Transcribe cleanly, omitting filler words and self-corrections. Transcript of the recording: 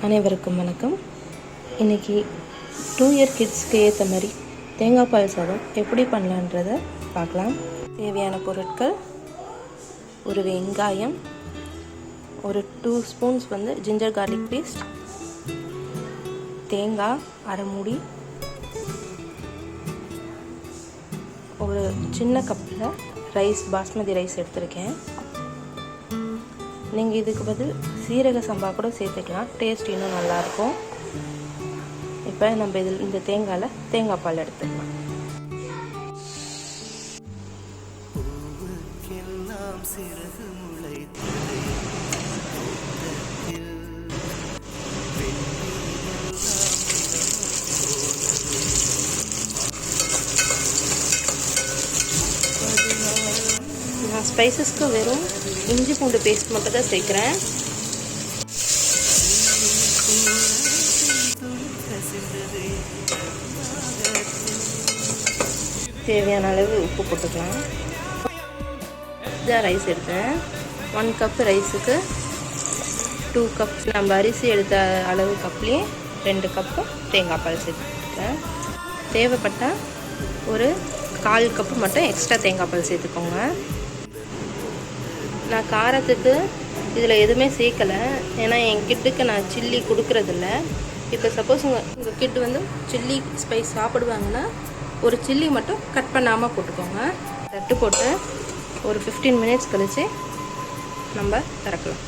அனைவருக்கும் வணக்கம். இன்றைக்கி 2 இயர் கிட்ஸ்க்கு ஏற்ற மாதிரி தேங்காய் பால் சாதம் எப்படி பண்ணலான்றதை பார்க்கலாம். தேவையான பொருட்கள்: ஒரு வெங்காயம், ஒரு 2 ஸ்பூன்ஸ் ஜிஞ்சர் கார்லிக் பேஸ்ட், தேங்காய் அரை மூடி, ஒரு சின்ன கப்பில் ரைஸ், பாஸ்மதி ரைஸ் எடுத்திருக்கேன். நீங்கள் இதுக்கு பதில் சீரக சம்பா கூட சேர்த்துக்கலாம், டேஸ்ட் இன்னும் நல்லாயிருக்கும். இப்போ நம்ம இந்த தேங்காயில் தேங்காய் பால் எடுத்துக்கலாம். நான் ஸ்பைசஸ்க்கு வெறும் இஞ்சி பூண்டு பேஸ்ட் மட்டும் தான் சேர்க்குறேன். தேவையான அளவு உப்பு போட்டுக்கலாம். இதான் ரைஸ் எடுத்தேன். 1 கப் ரைஸுக்கு 2 கப் நம்ம அரிசி எடுத்த அளவு கப்லேயே 2 கப்பு தேங்காய் பால் சேர்த்துக்கிறேன். தேவைப்பட்டால் ஒரு 1/4 கப்பு மட்டும் எக்ஸ்ட்ரா தேங்காய் பால் சேர்த்துக்கோங்க. நான் காரத்துக்கு இதில் எதுவுமே சேர்க்கலை, ஏன்னா என் கிட்டுக்கு நான் சில்லி கொடுக்குறதில்ல. இப்போ சப்போஸ் உங்கள் கிட்டு சில்லி ஸ்பைஸ் சாப்பிடுவாங்கன்னா ஒரு சில்லி மட்டும் கட் பண்ணாமல் போட்டுக்கோங்க. தட்டு போட்டு ஒரு 15 மினிட்ஸ் கழித்து நம்ம திறக்கலாம்.